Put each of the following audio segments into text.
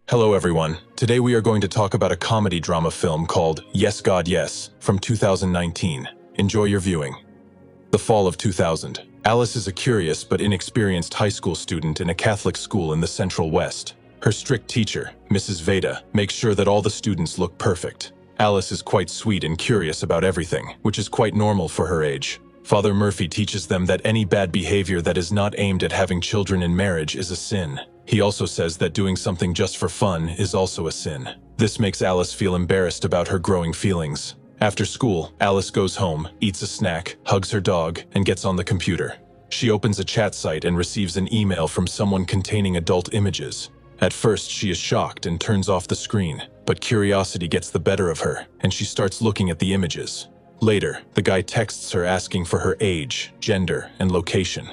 Hello everyone. Today we are going to talk about a comedy drama film called Yes God Yes from 2019. Enjoy your viewing. The fall of 2000. Alice is a curious but inexperienced high school student in a Catholic school in the Central West. Her strict teacher, Mrs. Veda, makes sure that all the students look perfect. Alice is quite sweet and curious about everything, which is quite normal for her age. Father Murphy teaches them that any bad behavior that is not aimed at having children in marriage is a sin. He also says that doing something just for fun is also a sin. This makes Alice feel embarrassed about her growing feelings. After school, Alice goes home, eats a snack, hugs her dog, and gets on the computer. She opens a chat site and receives an email from someone containing adult images. At first, she is shocked and turns off the screen, but curiosity gets the better of her, and she starts looking at the images. Later, the guy texts her asking for her age, gender, and location.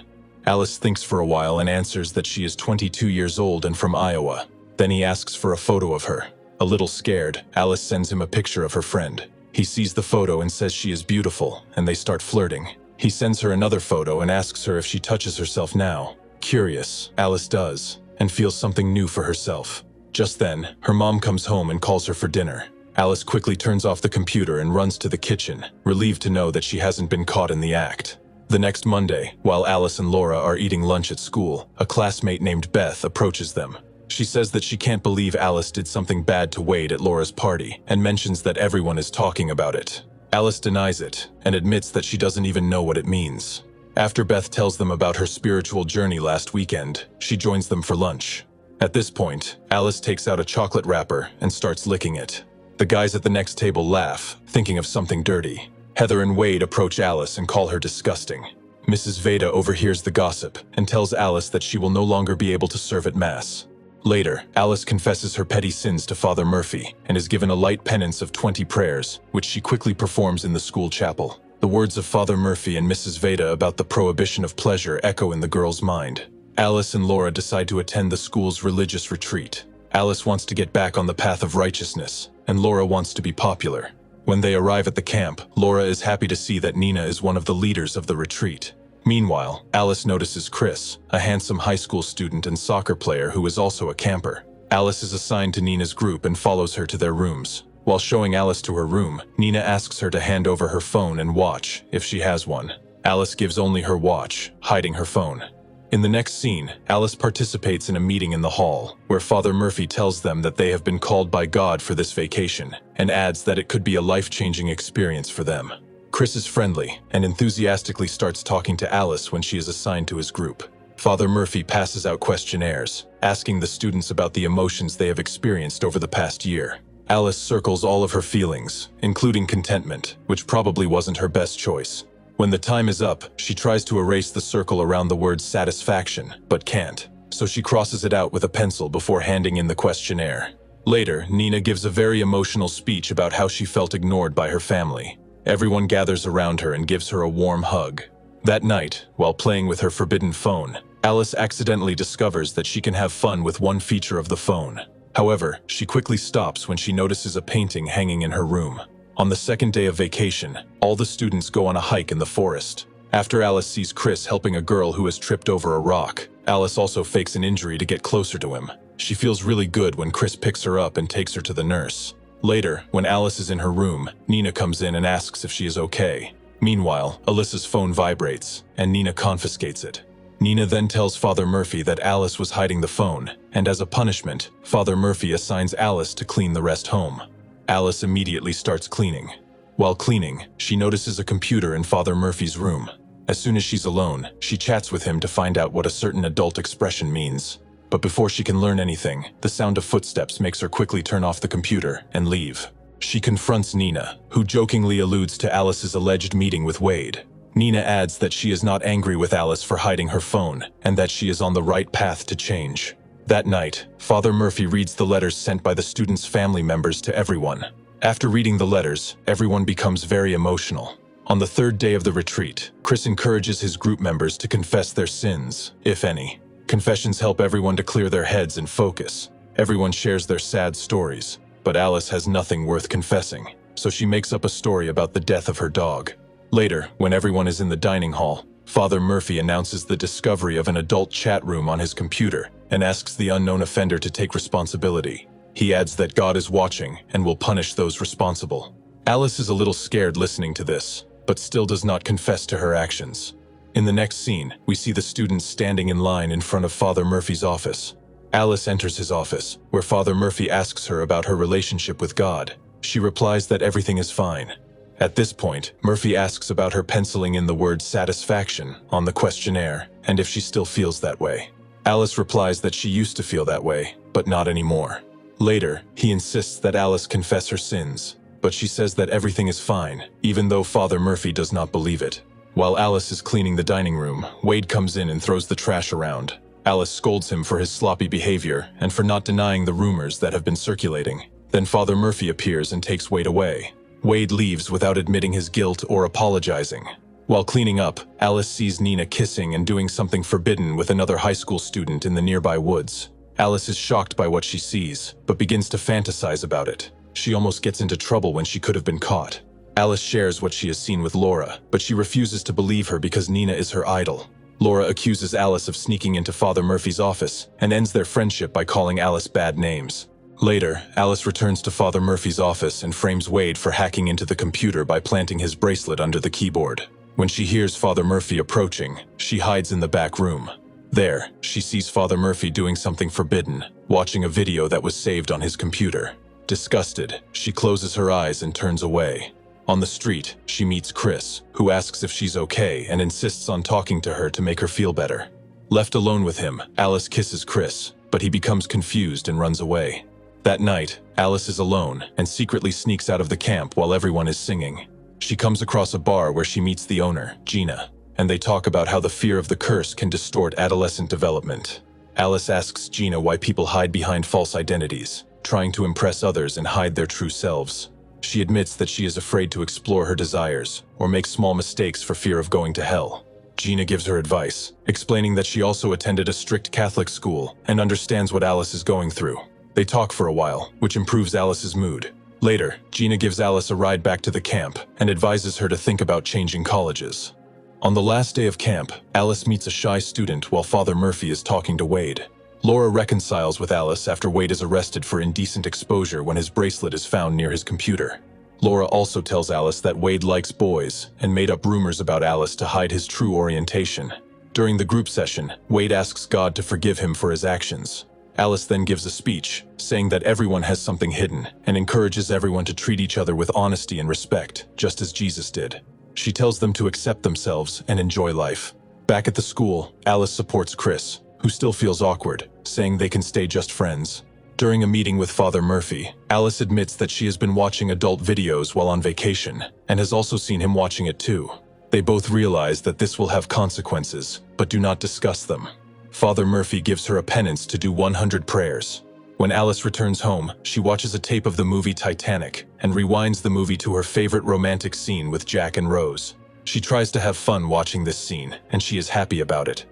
Alice thinks for a while and answers that she is 22 years old and from Iowa. Then he asks for a photo of her. A little scared, Alice sends him a picture of her friend. He sees the photo and says she is beautiful, and they start flirting. He sends her another photo and asks her if she touches herself now. Curious, Alice does, and feels something new for herself. Just then, her mom comes home and calls her for dinner. Alice quickly turns off the computer and runs to the kitchen, relieved to know that she hasn't been caught in the act. The next Monday, while Alice and Laura are eating lunch at school, a classmate named Beth approaches them. She says that she can't believe Alice did something bad to Wade at Laura's party, and mentions that everyone is talking about it. Alice denies it, and admits that she doesn't even know what it means. After Beth tells them about her spiritual journey last weekend, she joins them for lunch. At this point, Alice takes out a chocolate wrapper and starts licking it. The guys at the next table laugh, thinking of something dirty. Heather and Wade approach Alice and call her disgusting. Mrs. Veda overhears the gossip and tells Alice that she will no longer be able to serve at Mass. Later, Alice confesses her petty sins to Father Murphy and is given a light penance of 20 prayers, which she quickly performs in the school chapel. The words of Father Murphy and Mrs. Veda about the prohibition of pleasure echo in the girl's mind. Alice and Laura decide to attend the school's religious retreat. Alice wants to get back on the path of righteousness, and Laura wants to be popular. When they arrive at the camp, Laura is happy to see that Nina is one of the leaders of the retreat. Meanwhile, Alice notices Chris, a handsome high school student and soccer player who is also a camper. Alice is assigned to Nina's group and follows her to their rooms. While showing Alice to her room, Nina asks her to hand over her phone and watch, if she has one. Alice gives only her watch, hiding her phone. In the next scene, Alice participates in a meeting in the hall, where Father Murphy tells them that they have been called by God for this vacation, and adds that it could be a life-changing experience for them. Chris is friendly, and enthusiastically starts talking to Alice when she is assigned to his group. Father Murphy passes out questionnaires, asking the students about the emotions they have experienced over the past year. Alice circles all of her feelings, including contentment, which probably wasn't her best choice. When the time is up, she tries to erase the circle around the word satisfaction, but can't, so she crosses it out with a pencil before handing in the questionnaire. Later, Nina gives a very emotional speech about how she felt ignored by her family. Everyone gathers around her and gives her a warm hug. That night, while playing with her forbidden phone, Alice accidentally discovers that she can have fun with one feature of the phone. However, she quickly stops when she notices a painting hanging in her room. On the second day of vacation, all the students go on a hike in the forest. After Alice sees Chris helping a girl who has tripped over a rock, Alice also fakes an injury to get closer to him. She feels really good when Chris picks her up and takes her to the nurse. Later, when Alice is in her room, Nina comes in and asks if she is okay. Meanwhile, Alyssa's phone vibrates, and Nina confiscates it. Nina then tells Father Murphy that Alice was hiding the phone, and as a punishment, Father Murphy assigns Alice to clean the rest home. Alice immediately starts cleaning. While cleaning, she notices a computer in Father Murphy's room. As soon as she's alone, she chats with him to find out what a certain adult expression means. But before she can learn anything, the sound of footsteps makes her quickly turn off the computer and leave. She confronts Nina, who jokingly alludes to Alice's alleged meeting with Wade. Nina adds that she is not angry with Alice for hiding her phone, and that she is on the right path to change. That night, Father Murphy reads the letters sent by the students' family members to everyone. After reading the letters, everyone becomes very emotional. On the third day of the retreat, Chris encourages his group members to confess their sins, if any. Confessions help everyone to clear their heads and focus. Everyone shares their sad stories, but Alice has nothing worth confessing, so she makes up a story about the death of her dog. Later, when everyone is in the dining hall, Father Murphy announces the discovery of an adult chat room on his computer and asks the unknown offender to take responsibility. He adds that God is watching and will punish those responsible. Alice is a little scared listening to this, but still does not confess to her actions. In the next scene, we see the students standing in line in front of Father Murphy's office. Alice enters his office, where Father Murphy asks her about her relationship with God. She replies that everything is fine. At this point, Murphy asks about her penciling in the word satisfaction on the questionnaire, and if she still feels that way. Alice replies that she used to feel that way, but not anymore. Later, he insists that Alice confess her sins, but she says that everything is fine, even though Father Murphy does not believe it. While Alice is cleaning the dining room, Wade comes in and throws the trash around. Alice scolds him for his sloppy behavior and for not denying the rumors that have been circulating. Then Father Murphy appears and takes Wade away. Wade leaves without admitting his guilt or apologizing. While cleaning up, Alice sees Nina kissing and doing something forbidden with another high school student in the nearby woods. Alice is shocked by what she sees, but begins to fantasize about it. She almost gets into trouble when she could have been caught. Alice shares what she has seen with Laura, but she refuses to believe her because Nina is her idol. Laura accuses Alice of sneaking into Father Murphy's office and ends their friendship by calling Alice bad names. Later, Alice returns to Father Murphy's office and frames Wade for hacking into the computer by planting his bracelet under the keyboard. When she hears Father Murphy approaching, she hides in the back room. There, she sees Father Murphy doing something forbidden, watching a video that was saved on his computer. Disgusted, she closes her eyes and turns away. On the street, she meets Chris, who asks if she's okay and insists on talking to her to make her feel better. Left alone with him, Alice kisses Chris, but he becomes confused and runs away. That night, Alice is alone and secretly sneaks out of the camp while everyone is singing. She comes across a bar where she meets the owner, Gina, and they talk about how the fear of the curse can distort adolescent development. Alice asks Gina why people hide behind false identities, trying to impress others and hide their true selves. She admits that she is afraid to explore her desires or make small mistakes for fear of going to hell. Gina gives her advice, explaining that she also attended a strict Catholic school and understands what Alice is going through. They talk for a while, which improves Alice's mood. Later, Gina gives Alice a ride back to the camp and advises her to think about changing colleges. On the last day of camp, Alice meets a shy student while Father Murphy is talking to Wade. Laura reconciles with Alice after Wade is arrested for indecent exposure when his bracelet is found near his computer. Laura also tells Alice that Wade likes boys and made up rumors about Alice to hide his true orientation. During the group session, Wade asks God to forgive him for his actions. Alice then gives a speech, saying that everyone has something hidden and encourages everyone to treat each other with honesty and respect, just as Jesus did. She tells them to accept themselves and enjoy life. Back at the school, Alice supports Chris, who still feels awkward, saying they can stay just friends. During a meeting with Father Murphy, Alice admits that she has been watching adult videos while on vacation and has also seen him watching it too. They both realize that this will have consequences, but do not discuss them. Father Murphy gives her a penance to do 100 prayers. When Alice returns home, she watches a tape of the movie Titanic and rewinds the movie to her favorite romantic scene with Jack and Rose. She tries to have fun watching this scene, and she is happy about it.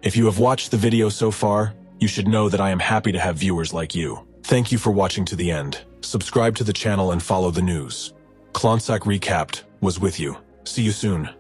If you have watched the video so far, you should know that I am happy to have viewers like you. Thank you for watching to the end. Subscribe to the channel and follow the news. Klonsak Recapped was with you. See you soon.